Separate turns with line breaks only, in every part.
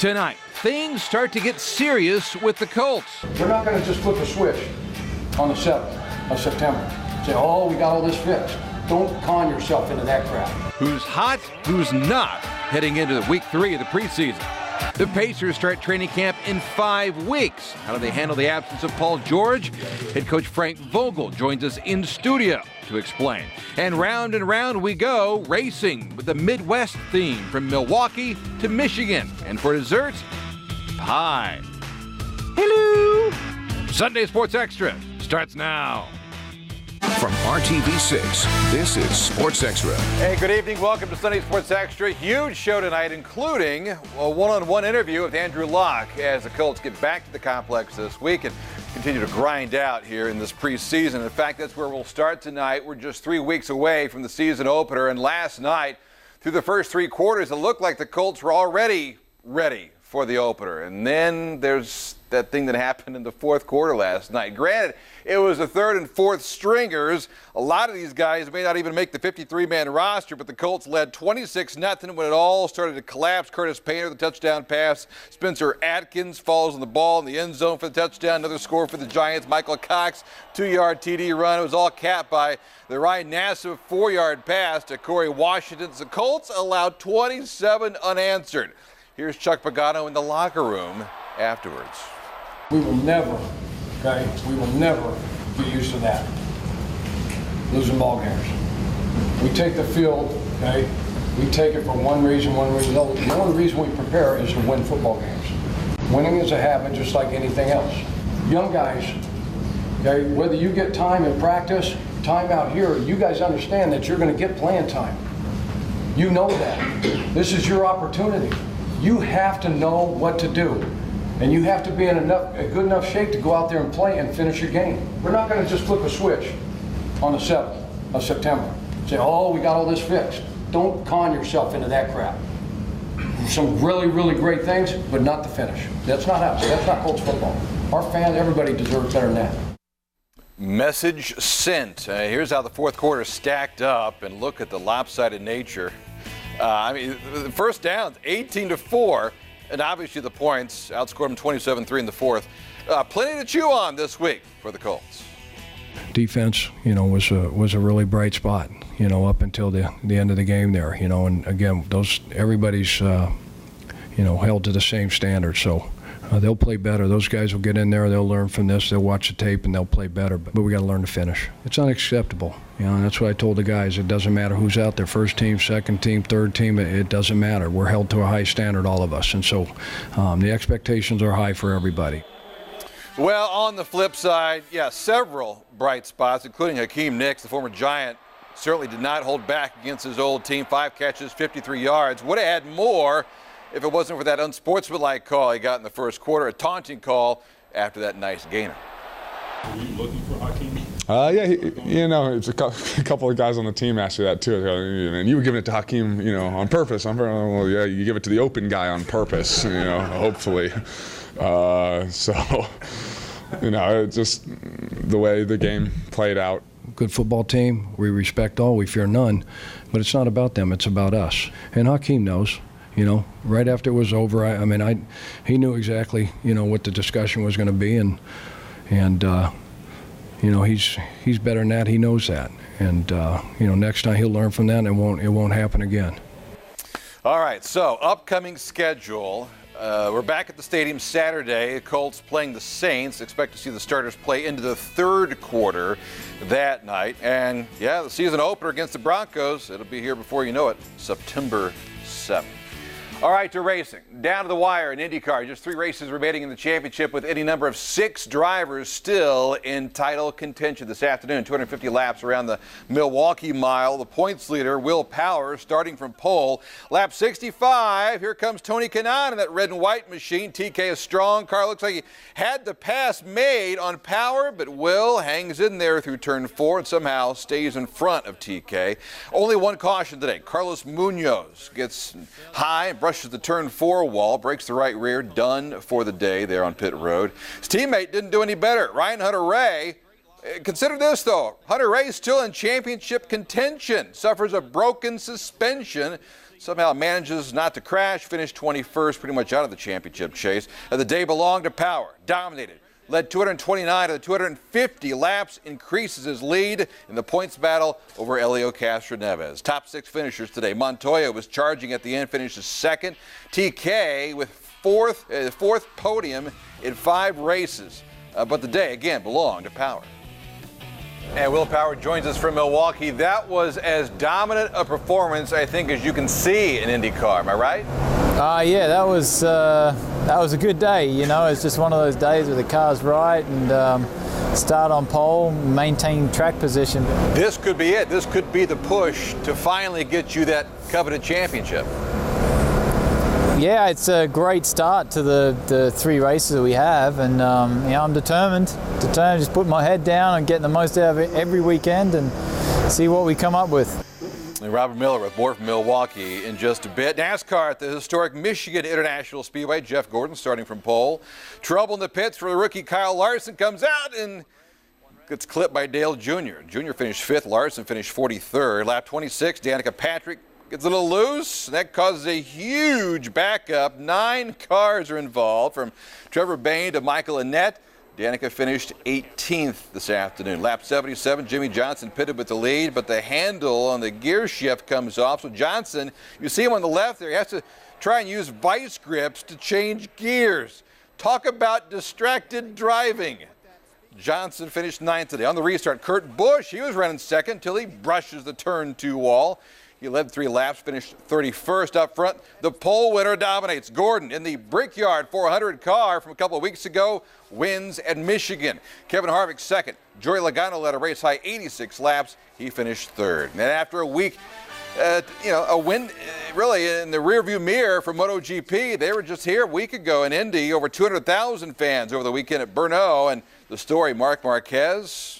Tonight, things start to get serious with the Colts.
We're not going to just flip a switch on the 7th of September. Say, oh, we got all this fixed. Don't con yourself into that crap.
Who's hot, who's not, heading into week 3 of the preseason. The Pacers start training camp in 5 weeks. How do they handle the absence of Paul George? Head coach Frank Vogel joins us in studio to explain. And round we go, racing with the Midwest theme from Milwaukee to Michigan. And for dessert, pie. Hello! Sunday Sports Extra starts now.
From RTV6, this is Sports Extra.
Hey, good evening. Welcome to Sunday Sports Extra. Huge show tonight, including a one-on-one interview with Andrew Locke as the Colts get back to the complex this week and continue to grind out here in this preseason. In fact, that's where we'll start tonight. We're just 3 weeks away from the season opener, and last night, through the first 3 quarters, it looked like the Colts were already ready for the opener. And then there's that thing that happened in the fourth quarter last night. Granted, it was the third and fourth stringers. A lot of these guys may not even make the 53-man roster, but the Colts led 26-0 when it all started to collapse. Curtis Painter, the touchdown pass. Spencer Atkins falls on the ball in the end zone for the touchdown. Another score for the Giants. Michael Cox, 2-yard TD run. It was all capped by the Ryan Nassif 4-yard pass to Corey Washington. The Colts allowed 27 unanswered. Here's Chuck Pagano in the locker room afterwards.
We will never, okay, get used to that. Losing ball games. We take the field, okay, we take it for one reason. The only reason we prepare is to win football games. Winning is a habit just like anything else. Young guys, okay, whether you get time in practice, time out here, you guys understand that you're going to get playing time. You know that. This is your opportunity. You have to know what to do. And you have to be in a good enough shape to go out there and play and finish your game. We're not going to just flip a switch on the 7th of September. Say, oh, we got all this fixed. Don't con yourself into that crap. Some really, really great things, but not the finish. That's not us. That's not Colts football. Our fans, everybody deserves better than that.
Message sent. Here's how the fourth quarter stacked up, and look at the lopsided nature. The first down, 18-4. And obviously the points outscored them 27-3 in the fourth. Plenty to chew on this week for the Colts.
Defense, was a really bright spot, up until the end of the game there, and again, everybody's, held to the same standard. So they'll play better. Those guys will get in there, they'll learn from this, they'll watch the tape, and they'll play better. But we got to learn to finish. It's unacceptable. And that's what I told the guys. It doesn't matter who's out there, first team, second team, third team. It doesn't matter. We're held to a high standard, all of us. And so the expectations are high for everybody.
Well, on the flip side, several bright spots, including Hakeem Nicks, the former Giant, certainly did not hold back against his old team. 5 catches, 53 yards. Would have had more if it wasn't for that unsportsmanlike call he got in the first quarter, a taunting call after that nice gainer.
Were you looking for Hakeem?
It's a couple of guys on the team asked you that too. And you were giving it to Hakeem, on purpose. Well, yeah, you give it to the open guy on purpose, hopefully. It's just the way the game played out.
Good football team. We respect all. We fear none. But it's not about them. It's about us. And Hakeem knows. Right after it was over, he knew exactly, what the discussion was going to be, and he's better than that. He knows that, and next time he'll learn from that, and it won't happen again.
All right, so upcoming schedule. We're back at the stadium Saturday. Colts playing the Saints. Expect to see the starters play into the third quarter that night, and the season opener against the Broncos. It'll be here before you know it, September 7th. All right, to racing. Down to the wire in IndyCar. Just 3 races remaining in the championship with any number of 6 drivers still in title contention this afternoon. 250 laps around the Milwaukee Mile. The points leader, Will Power, starting from pole. Lap 65, here comes Tony Kanaan in that red and white machine. TK, a strong car. Looks like he had the pass made on Power, but Will hangs in there through turn 4 and somehow stays in front of TK. Only one caution today. Carlos Munoz gets high and brushes the turn 4 wall, breaks the right rear, done for the day there on pit road. His teammate didn't do any better. Ryan Hunter-Reay, consider this though, Hunter-Reay still in championship contention, suffers a broken suspension, somehow manages not to crash, finished 21st, pretty much out of the championship chase. The day belonged to Power, dominated. Led 229 of the 250 laps, increases his lead in the points battle over Helio Castroneves. Top 6 finishers today. Montoya was charging at the end, finishes second. TK with fourth podium in 5 races. But the day, again, belonged to Power. And Will Power joins us from Milwaukee. That was as dominant a performance, I think, as you can see in IndyCar. Am I right?
Yeah, that was a good day. You know, it's just one of those days where the car's right and start on pole, maintain track position.
This could be it. This could be the push to finally get you that coveted championship.
Yeah, it's a great start to the 3 races that we have, and you know, I'm determined. Just put my head down and getting the most out of it every weekend and see what we come up with.
And Robert Miller with more from Milwaukee in just a bit. NASCAR at the historic Michigan International Speedway. Jeff Gordon starting from pole. Trouble in the pits for the rookie Kyle Larson, comes out and gets clipped by Dale Jr. Jr. finished 5th. Larson finished 43rd. Lap 26, Danica Patrick gets a little loose. That causes a huge backup. 9 cars are involved, from Trevor Bayne to Michael Annett. Danica finished 18th this afternoon. Lap 77, Jimmy Johnson pitted with the lead, but the handle on the gear shift comes off. So Johnson, you see him on the left there, he has to try and use vice grips to change gears. Talk about distracted driving. Johnson finished 9th today. On the restart, Kurt Busch, he was running 2nd until he brushes the turn 2 wall. He led 3 laps, finished 31st up front. The pole winner dominates. Gordon in the Brickyard 400 car from a couple of weeks ago wins at Michigan. Kevin Harvick 2nd. Joey Logano led a race high 86 laps. He finished 3rd. And after a week, a win really in the rearview mirror for MotoGP. They were just here a week ago in Indy. Over 200,000 fans over the weekend at Brno. And the story, Marc Marquez,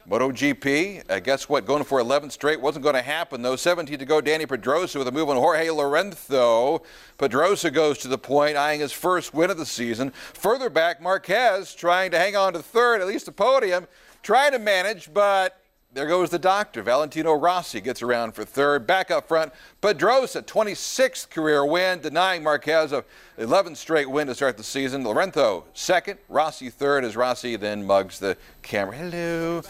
MotoGP, guess what? Going for 11 straight wasn't going to happen, though. 17 to go. Danny Pedrosa with a move on Jorge Lorenzo. Pedrosa goes to the point, eyeing his first win of the season. Further back, Marquez trying to hang on to 3rd, at least the podium, trying to manage, but there goes the doctor. Valentino Rossi gets around for 3rd. Back up front, Pedrosa, 26th career win, denying Marquez a 11th straight win to start the season. Lorenzo 2nd, Rossi 3rd, as Rossi then mugs the camera. Hello.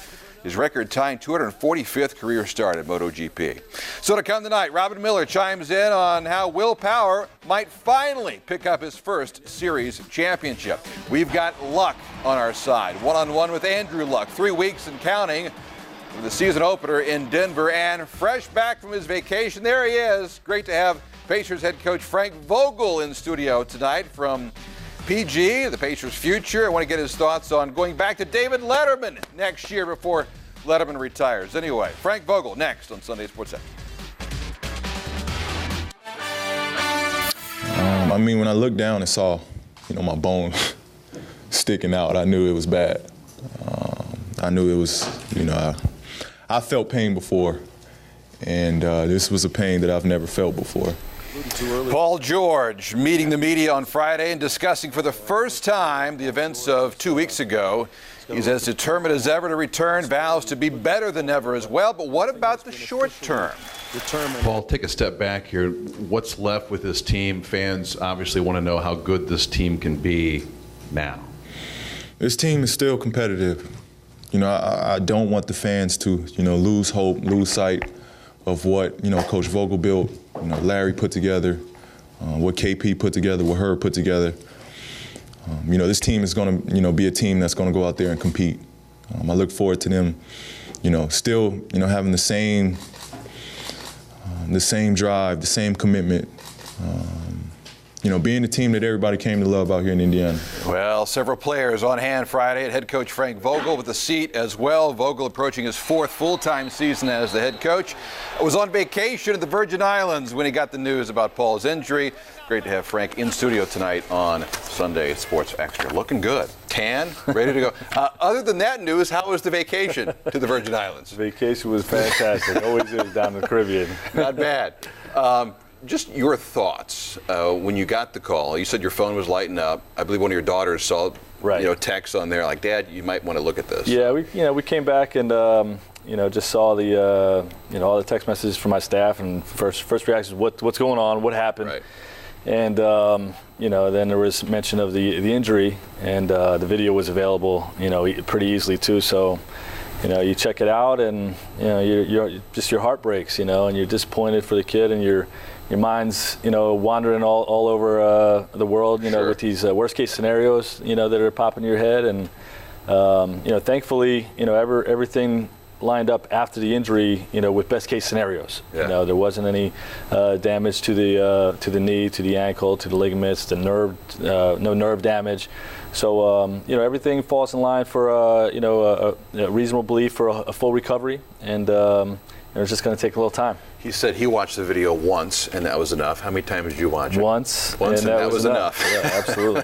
His record-tying 245th career start at MotoGP. So to come tonight, Robin Miller chimes in on how Will Power might finally pick up his first series championship. We've got Luck on our side. One-on-one with Andrew Luck. 3 weeks and counting for the season opener in Denver. And fresh back from his vacation, there he is. Great to have Pacers head coach Frank Vogel in studio tonight from PG, the Pacers' future. I want to get his thoughts on going back to David Letterman next year before Letterman retires. Anyway, Frank Vogel next on Sunday Sports Center.
I mean, when I looked down and saw, my bone sticking out, I knew it was bad. I knew it was, I felt pain before, and this was a pain that I've never felt before.
Paul George meeting the media on Friday and discussing for the first time the events of 2 weeks ago. He's as determined as ever to return, vows to be better than ever as well. But what about the short term?
Paul, take a step back here. What's left with this team? Fans obviously want to know how good this team can be now.
This team is still competitive. I don't want the fans to, lose hope, lose sight of what, Coach Vogel built, Larry put together, what KP put together, what Herb put together. This team is going to, be a team that's going to go out there and compete. I look forward to them, still, having the same drive, the same commitment. Being the team that everybody came to love out here in Indiana.
Well, several players on hand Friday at head coach Frank Vogel with a seat as well. Vogel approaching his 4th full-time season as the head coach. Was on vacation at the Virgin Islands when he got the news about Paul's injury. Great to have Frank in studio tonight on Sunday Sports Extra. Looking good. Tan, ready to go. Other than that news, how was the vacation to the Virgin Islands?
The vacation was fantastic. Always is down in the Caribbean.
Not bad. Just your thoughts when you got the call. You said your phone was lighting up. I believe one of your daughters saw, text on there like, "Dad, you might want to look at this."
Yeah, we came back and just saw the, all the text messages from my staff, and first reaction was, what's going on? What happened?
Right.
And, then there was mention of the injury, and the video was available, pretty easily too. So, you check it out, and, you're just, your heart breaks, and you're disappointed for the kid, and your mind's, wandering all over the world,
Sure.
with these worst case scenarios, that are popping in your head. And, thankfully, everything lined up after the injury, with best case scenarios.
Yeah.
There wasn't any damage to the knee, to the ankle, to the ligaments, the nerve, no nerve damage. So, everything falls in line for, a reasonable belief for a full recovery, and it's just going to take a little time.
He said he watched the video once, and that was enough. How many times did you watch it?
Once,
and that was enough.
Yeah, absolutely.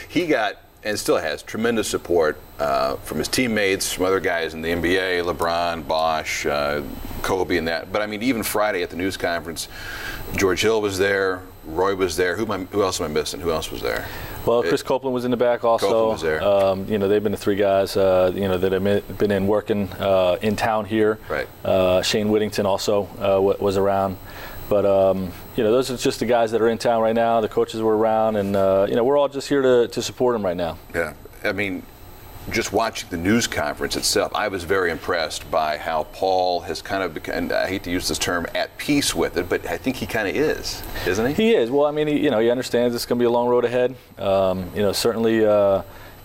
He got, and still has, tremendous support from his teammates, from other guys in the NBA, LeBron, Bosh, Kobe, and that. But I mean, even Friday at the news conference, George Hill was there, Roy was there. Who else am I missing? Who else was there?
Well, Chris Copeland was in the back also.
Copeland was there.
They've been the three guys, that have been in working in town here.
Right.
Shane Whittington also was around. But, those are just the guys that are in town right now. The coaches were around, and, we're all just here to support them right now.
Yeah. I mean, just watching the news conference itself, I was very impressed by how Paul has kind of become, and I hate to use this term, at peace with it, but I think he kind of is, isn't he?
He is. Well, I mean, he understands it's going to be a long road ahead. Certainly,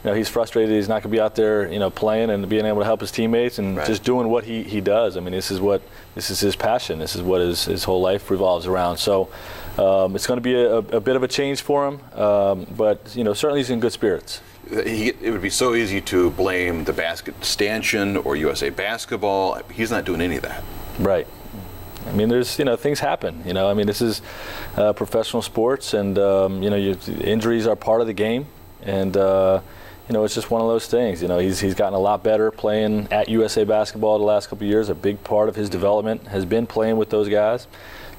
he's frustrated he's not going to be out there, playing and being able to help his teammates and
Right.
just doing what he does. I mean, this is his passion. This is what his whole life revolves around. So it's going to be a bit of a change for him, but certainly he's in good spirits.
It would be so easy to blame the basket stanchion or USA Basketball. He's not doing any of that.
Right. I mean, there's things happen. I mean, this is professional sports, and injuries are part of the game, and it's just one of those things. He's gotten a lot better playing at USA Basketball the last couple of years. A big part of his development has been playing with those guys.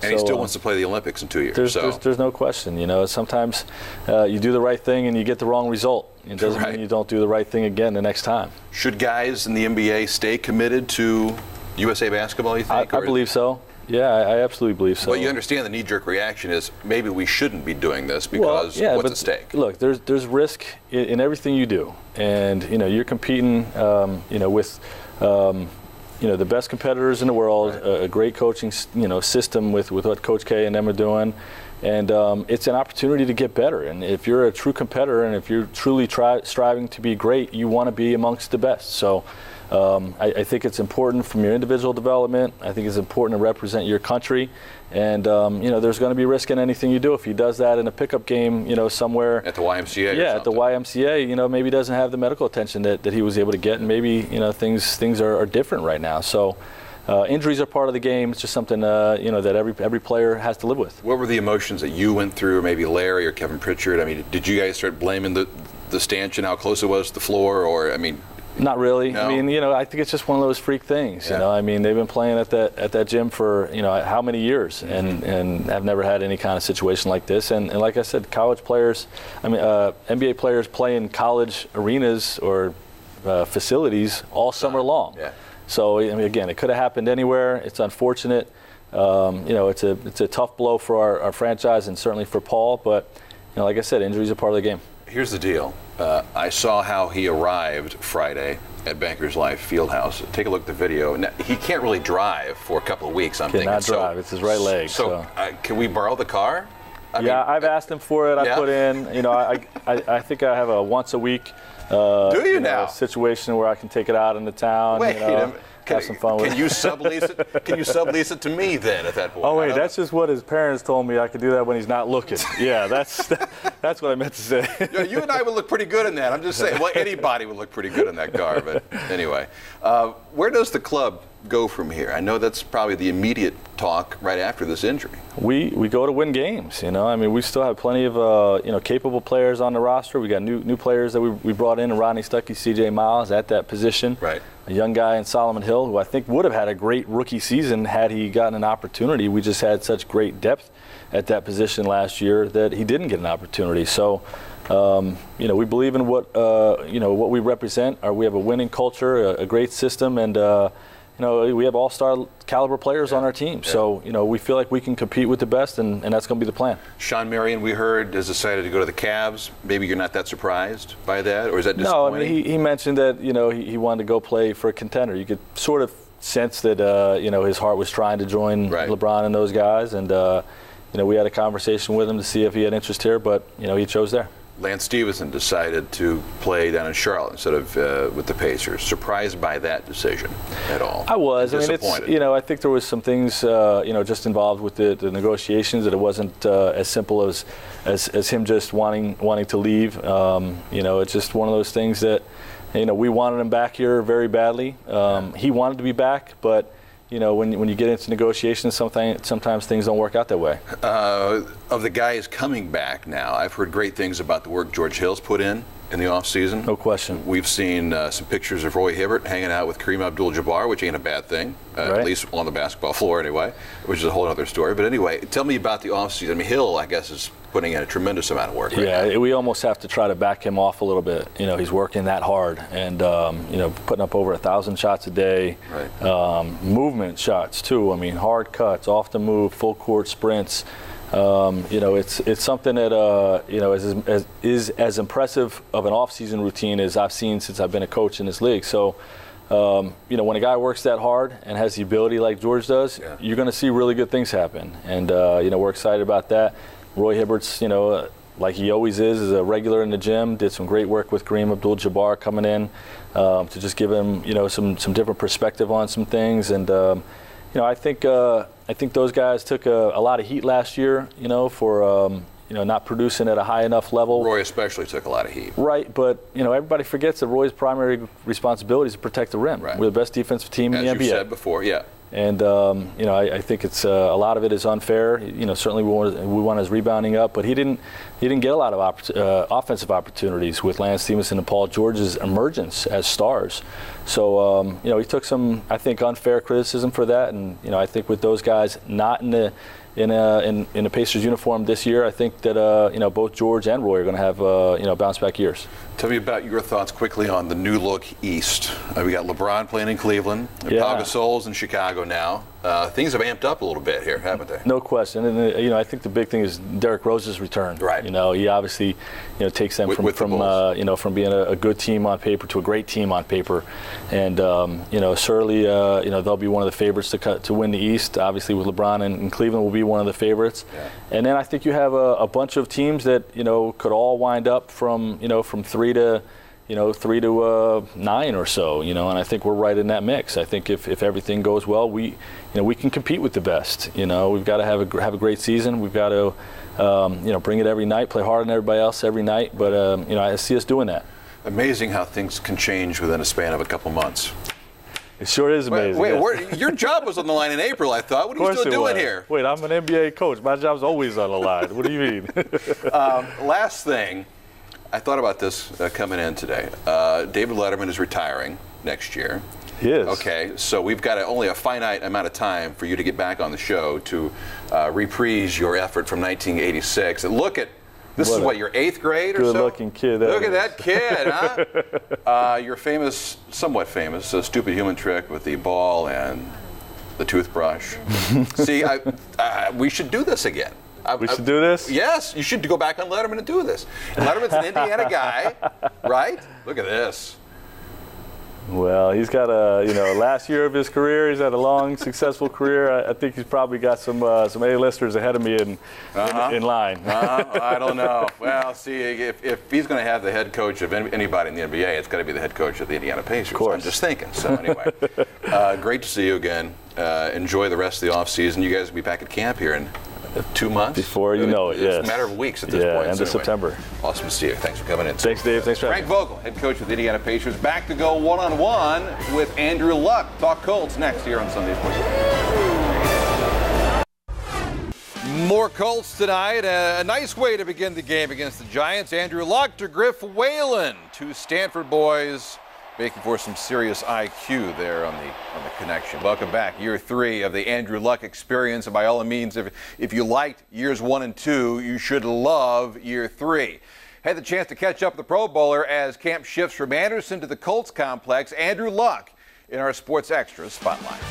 And he still wants to play the Olympics in 2 years.
There's no question. Sometimes you do the right thing and you get the wrong result. It doesn't
Right.
mean you don't do the right thing again the next time.
Should guys in the NBA stay committed to USA Basketball, you think?
I believe so. Yeah, I absolutely believe so.
Well, you understand the knee-jerk reaction is maybe we shouldn't be doing this because what's at stake?
Look, there's risk in everything you do, and you're competing, with the best competitors in the world, right. A great coaching, system with what Coach K and them are doing, and it's an opportunity to get better. And if you're a true competitor and if you're truly striving to be great, you want to be amongst the best. So. I think it's important from your individual development. I think it's important to represent your country. And, there's going to be risk in anything you do. If he does that in a pickup game, somewhere.
At the YMCA
Yeah, at the YMCA, maybe he doesn't have the medical attention that he was able to get. And maybe, things are different right now. So injuries are part of the game. It's just something, that every player has to live with.
What were the emotions that you went through, or maybe Larry or Kevin Pritchard? I mean, did you guys start blaming the stanchion, how close it was to the floor? Or, I mean.
Not really.
No.
I mean, I think it's just one of those freak things.
Yeah.
I mean, they've been playing at that gym for how many years, and have never had any kind of situation like this. And like I said, college players, NBA players play in college arenas or facilities all summer long.
Yeah.
So again, it could have happened anywhere. It's unfortunate. It's a tough blow for our franchise and certainly for Paul. But like I said, injuries are part of the game.
Here's the deal. I saw how he arrived Friday at Bankers Life Fieldhouse. Take a look at the video. Now, he can't really drive for a couple of weeks, I'm thinking.
Cannot drive. It's his right leg.
So. Can we borrow the car?
I've asked him for it.
Yeah.
I put in, I think I have a once a week situation where I can take it out into town.
Wait a minute.
Have some fun with
Can you sublease it? Can you sublease it to me then at that point?
Oh wait, that's just what his parents told me I could do that when he's not looking. Yeah, that's what I meant to say.
You and I would look pretty good in that. I'm just saying. Well, anybody would look pretty good in that car. But anyway, where does the club go from here? I know that's probably the immediate talk right after this injury.
We go to win games. We still have plenty of capable players on the roster. We got new players that we brought in, Rodney Stuckey, C.J. Miles at that position.
Right.
A young guy in Solomon Hill who I think would have had a great rookie season had he gotten an opportunity. We just had such great depth at that position last year that he didn't get an opportunity. So, we believe in what we represent. We have a winning culture, a great system, and we have all-star caliber players on our team. So, we feel like we can compete with the best, and that's going to be the plan.
Sean Marion, we heard, has decided to go to the Cavs. Maybe you're not that surprised by that, or is that disappointing?
No, I mean, he mentioned that, he wanted to go play for a contender. You could sort of sense that, his heart was trying to join LeBron and those guys. And, we had a conversation with him to see if he had interest here, but, he chose there.
Lance Stevenson decided to play down in Charlotte instead of with the Pacers. Surprised by that decision at all?
I was.
Disappointed.
I mean, I think there was some things, just involved with the negotiations, that it wasn't as simple as him just wanting to leave. It's just one of those things that, we wanted him back here very badly. He wanted to be back, but when you get into negotiations, sometimes things don't work out that way.
Of the guys coming back now, I've heard great things about the work George Hill's put in the offseason.
No question.
We've seen some pictures of Roy Hibbert hanging out with Kareem Abdul-Jabbar, which ain't a bad thing, at least on the basketball floor anyway, which is a whole other story. But anyway, tell me about the offseason. I mean, Hill, I guess, is putting in a tremendous amount of work right now.
We almost have to try to back him off a little bit. He's working that hard and, putting up over 1,000 shots a day.
Right.
Movement shots, too. I mean, hard cuts, off the move, full court sprints. It's something that, is as impressive of an off-season routine as I've seen since I've been a coach in this league. So, when a guy works that hard and has the ability like George does, you're going to see really good things happen. And, we're excited about that. Roy Hibbert's, like he always is a regular in the gym, did some great work with Kareem Abdul-Jabbar coming in to just give him, some different perspective on some things. And, I think those guys took a lot of heat last year, for not producing at a high enough level.
Roy especially took a lot of heat.
Right, but everybody forgets that Roy's primary responsibility is to protect the rim.
Right.
We're the best defensive team in the NBA.
As you said before, yeah.
And I think it's a lot of it is unfair. Certainly we want his rebounding up, but he didn't get a lot of offensive opportunities with Lance Stevenson and Paul George's emergence as stars. So he took some, I think, unfair criticism for that. And I think with those guys not in the Pacers uniform this year, I think that both George and Roy are going to have bounce back years.
Tell me about your thoughts quickly on the new look East. We got LeBron playing in Cleveland, Pau Gasol's in Chicago now. Things have amped up a little bit here, haven't they?
No question. And I think the big thing is Derrick Rose's return.
Right.
He obviously takes them from being a good team on paper to a great team on paper. And certainly they'll be one of the favorites to win the East. Obviously with LeBron and Cleveland will be one of the favorites. Yeah. And then I think you have a bunch of teams that could all wind up from 3 to 9 or so, and I think we're right in that mix. I think if everything goes well, we can compete with the best. We've got to have a great season. We've got to bring it every night, play harder than everybody else every night. But I see us doing that.
Amazing how things can change within a span of a couple months.
It sure is amazing.
Wait, your job was on the line in April, I thought. What are you still doing here?
Wait, I'm an NBA coach. My job's always on the line. What do you mean?
Last thing. I thought about this coming in today. David Letterman is retiring next year.
He is.
Okay, so we've got only a finite amount of time for you to get back on the show to reprise your effort from 1986. And this is what, your 8th grade or so?
Good-looking kid.
Look at that kid, huh? Your somewhat famous, stupid human trick with the ball and the toothbrush. See, we should do this again.
We should do this?
Yes, you should go back on Letterman and do this. And Letterman's an Indiana guy, right? Look at this.
Well, he's got last year of his career. He's had a long, successful career. I think he's probably got some A-listers ahead of me in line.
I don't know. Well, see, if he's going to have the head coach of anybody in the NBA, it's got to be the head coach of the Indiana Pacers.
Of course.
I'm just thinking. So anyway, great to see you again. Enjoy the rest of the off season. You guys will be back at camp here in 2 months?
Before you know it, yes.
It's a matter of weeks at this point.
End of September.
Awesome to see you. Thanks for coming in.
Thanks, Dave. Thanks for having
me. Frank Vogel, head coach of the Indiana Pacers, back to go one-on-one with Andrew Luck. Talk Colts next here on Sunday Sports. More Colts tonight. A nice way to begin the game against the Giants. Andrew Luck to Griff Whalen, two Stanford boys making for some serious IQ there on the connection. Welcome back. Year 3 of the Andrew Luck experience. And by all means, if you liked years 1 and 2, you should love year 3. Had the chance to catch up with the Pro Bowler as camp shifts from Anderson to the Colts complex. Andrew Luck in our Sports Extra Spotlight.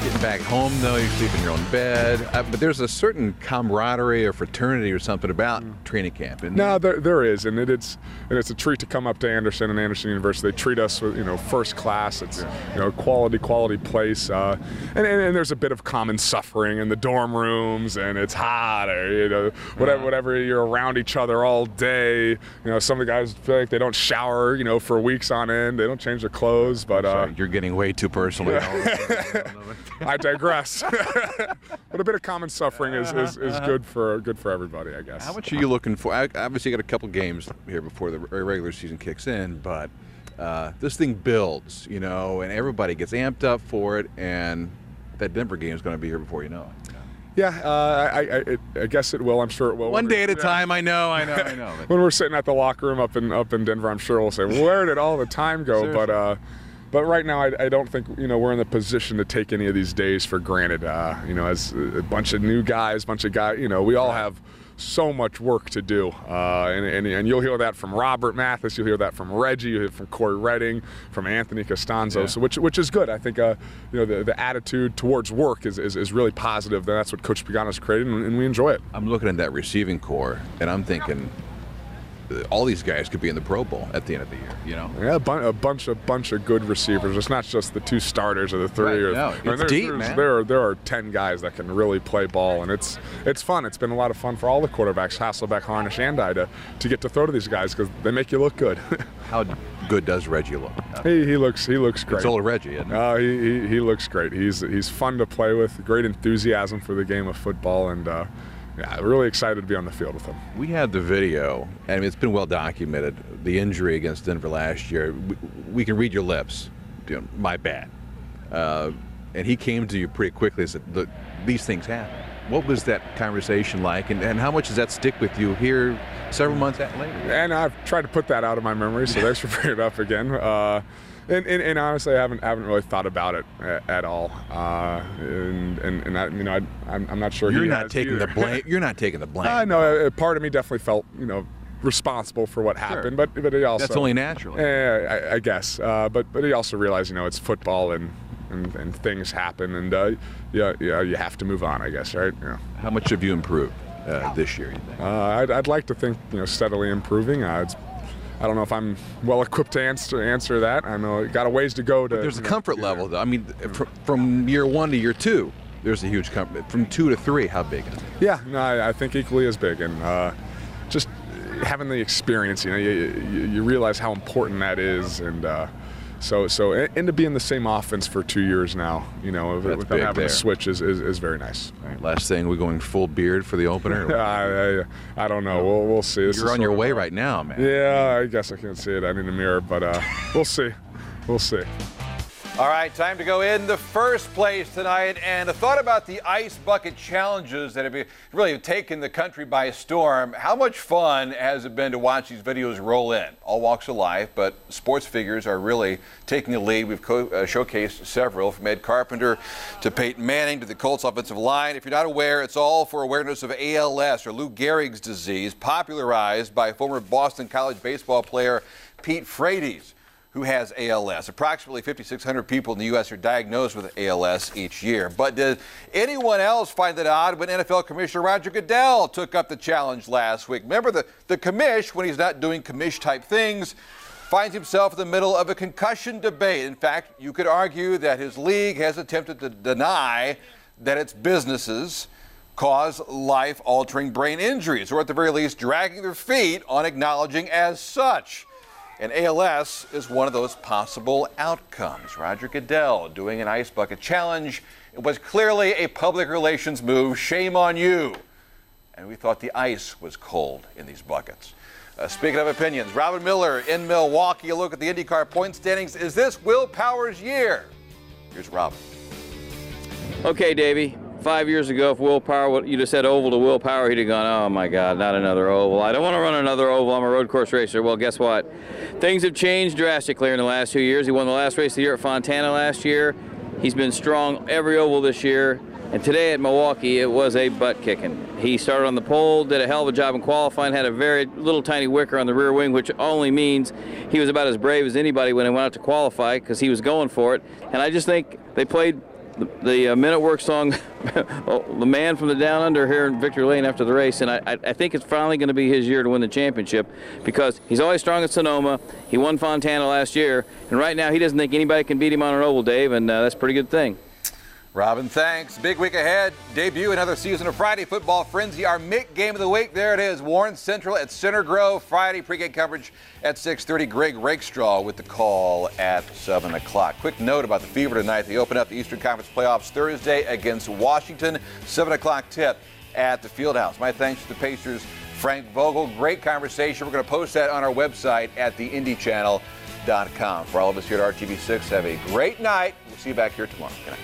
Getting back home, though, you sleep in your own bed. But there's a certain camaraderie or fraternity or something about training camp.
No, there is, and it's a treat to come up to Anderson and Anderson University. They treat us with first class. It's quality place, and there's a bit of common suffering in the dorm rooms, and it's hot, or whatever. You're around each other all day. Some of the guys feel like they don't shower, for weeks on end. They don't change their clothes, but
sorry, you're getting way too personal.
I digress. But a bit of common suffering is good for everybody, I guess.
How much are you looking for? I obviously got a couple games here before the regular season kicks in, but this thing builds, and everybody gets amped up for it, and that Denver game is going to be here before you know it.
Yeah, I guess it will. I'm sure it will.
One day at a time. I know.
When we're sitting at the locker room up in Denver, I'm sure we'll say, "Where did all the time go?"
Seriously.
But right now, I don't think we're in the position to take any of these days for granted. As a bunch of new guys, we all have so much work to do, and you'll hear that from Robert Mathis, you'll hear that from Reggie, you'll hear from Corey Redding, from Anthony Costanzo. So which is good. I think the attitude towards work is really positive. That's what Coach Pagano's created, and we enjoy it.
I'm looking at that receiving core, and I'm thinking, all these guys could be in the Pro Bowl at the end of the year,
Yeah, a bunch of good receivers. It's not just the two starters or the three.
It's deep, man.
There are 10 guys that can really play ball, and it's fun. It's been a lot of fun for all the quarterbacks, Hasselbeck, Harnish, and I, to get to throw to these guys because they make you look good.
How good does Reggie look?
He looks great.
It's old Reggie, isn't it?
He looks great. He's fun to play with. Great enthusiasm for the game of football, and yeah, really excited to be on the field with him.
We had the video, and it's been well documented, the injury against Denver last year. We can read your lips. My bad. And he came to you pretty quickly and said, look, these things happen. What was that conversation like, and how much does that stick with you here several months later?
And I've tried to put that out of my memory, so thanks for bringing it up again. And honestly, I haven't really thought about it at all. And I'm not sure.
You're not taking the blame. You're not taking the blame.
I know. Part of me definitely felt responsible for what happened, but he also.
That's only natural.
Yeah, I guess. But he also realized it's football and things happen, and you have to move on, I guess, right? Yeah.
How much have you improved this year, you think?
I'd like to think steadily improving. I don't know if I'm well equipped to answer that. I know got a ways to go. But
there's a comfort level, though. I mean, from year 1 to year 2, there's a huge comfort. From 2 to 3, how big is it?
Yeah, no, I think equally as big, and just having the experience, you realize how important that is, and and to be in the same offense for 2 years now, without having to switch is very nice.
All right, last thing, we're going full beard for the opener.
I don't know. We'll see.
You're on your way right now, man.
Yeah, I guess I can't see it. I need a mirror, but we'll see. We'll see.
All right, time to go in the first place tonight, and a thought about the ice bucket challenges that have really taken the country by storm. How much fun has it been to watch these videos roll in? All walks of life, but sports figures are really taking the lead. We've showcased several, from Ed Carpenter to Peyton Manning to the Colts offensive line. If you're not aware, it's all for awareness of ALS, or Lou Gehrig's disease, popularized by former Boston College baseball player Pete Frates, who has ALS. Approximately 5,600 people in the U.S. are diagnosed with ALS each year. But did anyone else find it odd when NFL Commissioner Roger Goodell took up the challenge last week? Remember, the commish, when he's not doing commish-type things, finds himself in the middle of a concussion debate. In fact, you could argue that his league has attempted to deny that its businesses cause life-altering brain injuries, or at the very least, dragging their feet on acknowledging as such. And ALS is one of those possible outcomes. Roger Goodell doing an ice bucket challenge. It was clearly a public relations move. Shame on you. And we thought the ice was cold in these buckets. Speaking of opinions, Robin Miller in Milwaukee. A look at the IndyCar point standings. Is this Will Power's year? Here's Robin.
Okay, Davey. 5 years ago, if Will Power, you just said oval to Will Power, he'd have gone, oh my God, not another oval. I don't want to run another oval. I'm a road course racer. Well, guess what? Things have changed drastically in the last 2 years. He won the last race of the year at Fontana last year. He's been strong every oval this year. And today at Milwaukee, it was a butt kicking. He started on the pole, did a hell of a job in qualifying, had a very little tiny wicker on the rear wing, which only means he was about as brave as anybody when he went out to qualify because he was going for it. And I just think they played the minute work song, The Man from the Down Under, here in Victory Lane after the race, and I think it's finally going to be his year to win the championship because he's always strong at Sonoma. He won Fontana last year, and right now he doesn't think anybody can beat him on an oval, Dave, and that's a pretty good thing.
Robin, thanks. Big week ahead. Debut another season of Friday Football Frenzy. Our MIC game of the week. There it is. Warren Central at Center Grove. Friday pregame coverage at 6:30. Greg Rakestraw with the call at 7 o'clock. Quick note about the Fever tonight. They open up the Eastern Conference playoffs Thursday against Washington. 7 o'clock tip at the Fieldhouse. My thanks to the Pacers' Frank Vogel. Great conversation. We're going to post that on our website at theindychannel.com. For all of us here at RTV6, have a great night. We'll see you back here tomorrow. Good night.